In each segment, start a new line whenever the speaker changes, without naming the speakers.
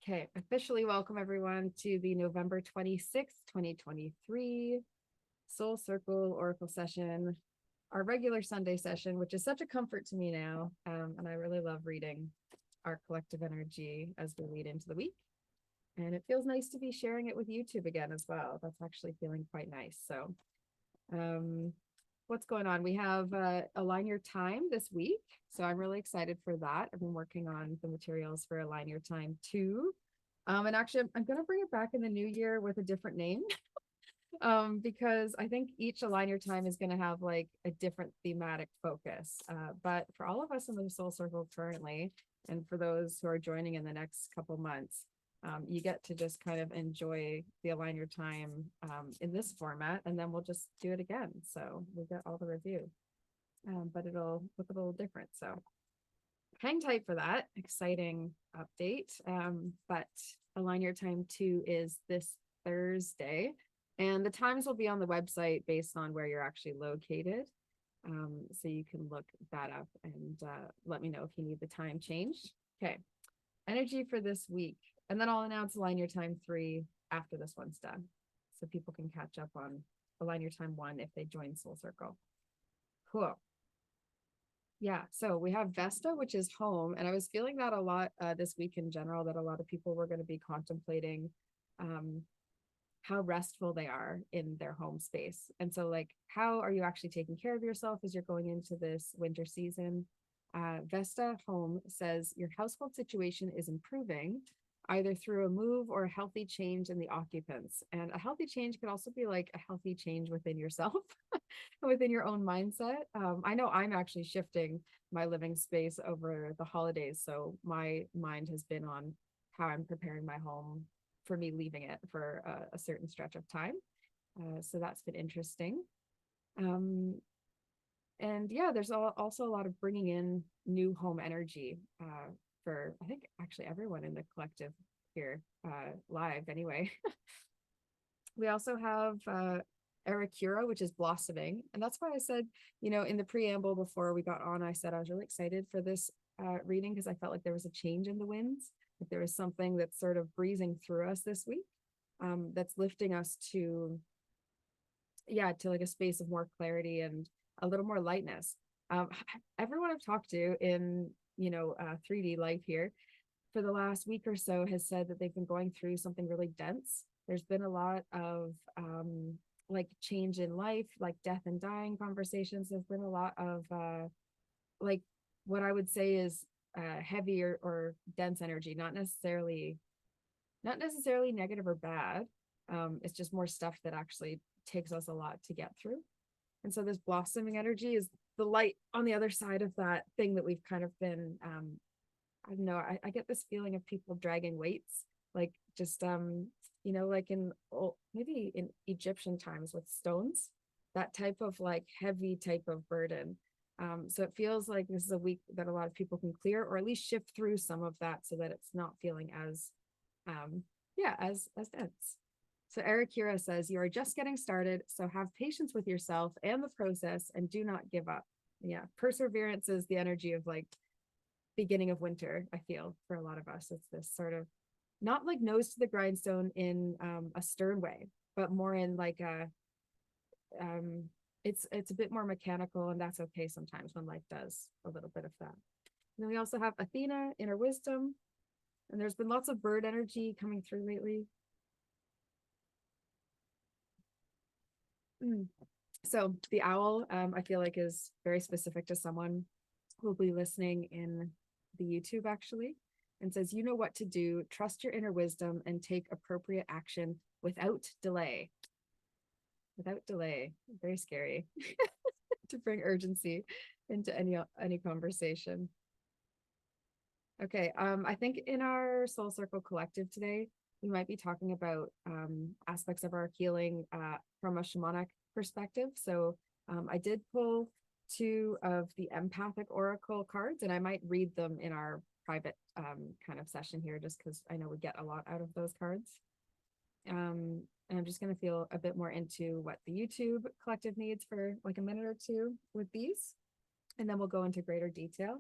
Okay, officially welcome everyone to the November 26th, 2023 Soul Circle Oracle session, our regular Sunday session, which is such a comfort to me now. And I really love reading our collective energy as we lead into the week. And it feels nice to be sharing it with YouTube again as well. That's actually feeling quite nice. So, what's going on? We have Align Your Time this week. So I'm really excited for that. I've been working on the materials for Align Your Time 2. And actually, I'm going to bring it back in the new year with a different name because I think each Align Your Time is going to have like a different thematic focus. But for all of us in the Soul Circle currently, and for those who are joining in the next couple months, you get to just kind of enjoy the Align Your Time in this format, and then we'll just do it again. So we get all the review, but it'll look a little different. So hang tight for that exciting update. But Align Your Time 2 is this Thursday, and the times will be on the website based on where you're actually located. So you can look that up and let me know if you need the time changed. Okay, energy for this week. And then I'll announce Align Your Time 3 after this one's done. So people can catch up on Align Your Time 1 if they join Soul Circle. Cool. Yeah, so we have Vesta, which is home. And I was feeling that a lot this week in general, that a lot of people were going to be contemplating how restful they are in their home space. And so, like, how are you actually taking care of yourself as you're going into this winter season? Vesta Home says your household situation is improving either through a move or a healthy change in the occupants. And a healthy change could also be like a healthy change within yourself, within your own mindset. I know I'm actually shifting my living space over the holidays. So my mind has been on how I'm preparing my home for me leaving it for a certain stretch of time. So that's been interesting. And yeah, there's also a lot of bringing in new home energy for, I think, actually everyone in the collective here live anyway. We also have Arikura, which is blossoming. And that's why I said, in the preamble before we got on, I said I was really excited for this reading because I felt like there was a change in the winds. Like there was something that's sort of breezing through us this week that's lifting us to like a space of more clarity and a little more lightness. Everyone I've talked to in 3D life here for the last week or so has said that they've been going through something really dense. There's been a lot of like change in life, like death and dying conversations. There's been a lot of like what I would say is heavy or dense energy, not necessarily negative or bad. It's just more stuff that actually takes us a lot to get through. And so this blossoming energy is the light on the other side of that thing that we've kind of been I don't know, I get this feeling of people dragging weights, like just like in maybe in Egyptian times with stones, that type of like heavy type of burden. So it feels like this is a week that a lot of people can clear or at least shift through some of that so that it's not feeling as as dense. So Arikura says, you are just getting started, so have patience with yourself and the process and do not give up. Yeah, perseverance is the energy of like beginning of winter, I feel, for a lot of us. It's this sort of not like nose to the grindstone in a stern way, but more in like a it's a bit more mechanical, and that's okay sometimes when life does a little bit of that. And then we also have Athena, inner wisdom, and there's been lots of bird energy coming through lately. So the owl, I feel like, is very specific to someone who will be listening in the YouTube actually, and says, you know what to do, trust your inner wisdom and take appropriate action without delay. Without delay. Very scary to bring urgency into any conversation. Okay, I think in our Soul Circle Collective today, we might be talking about aspects of our healing from a shamanic perspective. So I did pull two of the empathic oracle cards, and I might read them in our private kind of session here, just because I know we get a lot out of those cards. And I'm just going to feel a bit more into what the YouTube collective needs for like a minute or two with these, and then we'll go into greater detail.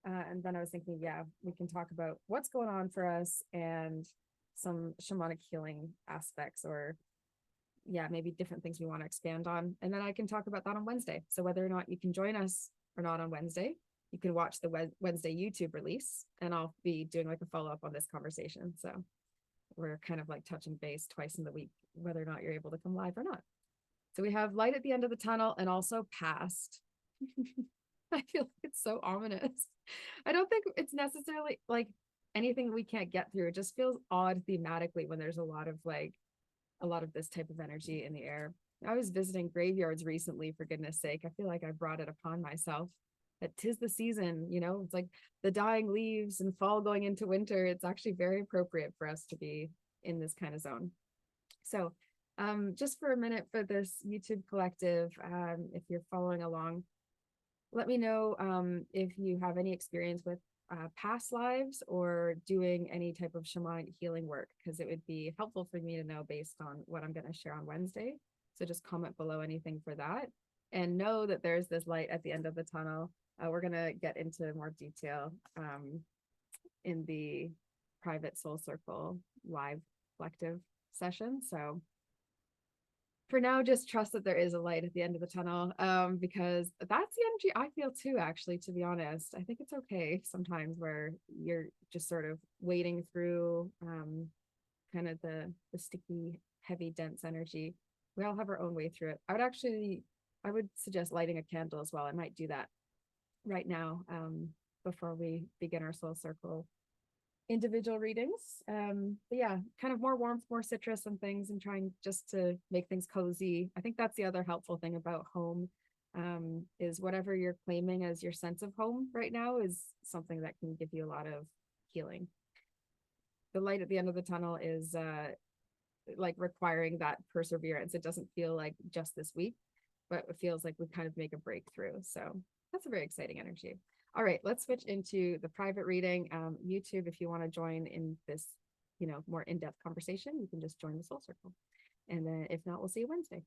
And then I was thinking, yeah, we can talk about what's going on for us and some shamanic healing aspects, or yeah, maybe different things we want to expand on. And then I can talk about that on Wednesday. So whether or not you can join us or not on Wednesday, you can watch the Wednesday YouTube release, and I'll be doing like a follow-up on this conversation. So we're kind of like touching base twice in the week, whether or not you're able to come live or not. So we have light at the end of the tunnel and also past. I feel like it's so ominous. I don't think it's necessarily like anything we can't get through. It just feels odd thematically when there's a lot of this type of energy in the air. I was visiting graveyards recently, for goodness sake. I feel like I brought it upon myself that 'tis the season, it's like the dying leaves and fall going into winter. It's actually very appropriate for us to be in this kind of zone. So just for a minute for this YouTube collective, if you're following along, let me know if you have any experience with past lives or doing any type of shamanic healing work, because it would be helpful for me to know based on what I'm going to share on Wednesday. So just comment below anything for that, and know that there's this light at the end of the tunnel. We're going to get into more detail in the private Soul Circle live collective session. So for now, just trust that there is a light at the end of the tunnel, because that's the energy I feel too, actually, to be honest. I think it's okay sometimes where you're just sort of wading through kind of the sticky, heavy, dense energy. We all have our own way through it. I would suggest lighting a candle as well. I might do that right now before we begin our Soul Circle individual readings. But yeah, kind of more warmth, more citrus and things, and trying just to make things cozy. I think that's the other helpful thing about home, is whatever you're claiming as your sense of home right now is something that can give you a lot of healing. The light at the end of the tunnel is like requiring that perseverance. It doesn't feel like just this week, but it feels like we kind of make a breakthrough. So that's a very exciting energy. All right, let's switch into the private reading. YouTube, if you want to join in this, more in-depth conversation, you can just join the Soul Circle. And then if not, we'll see you Wednesday.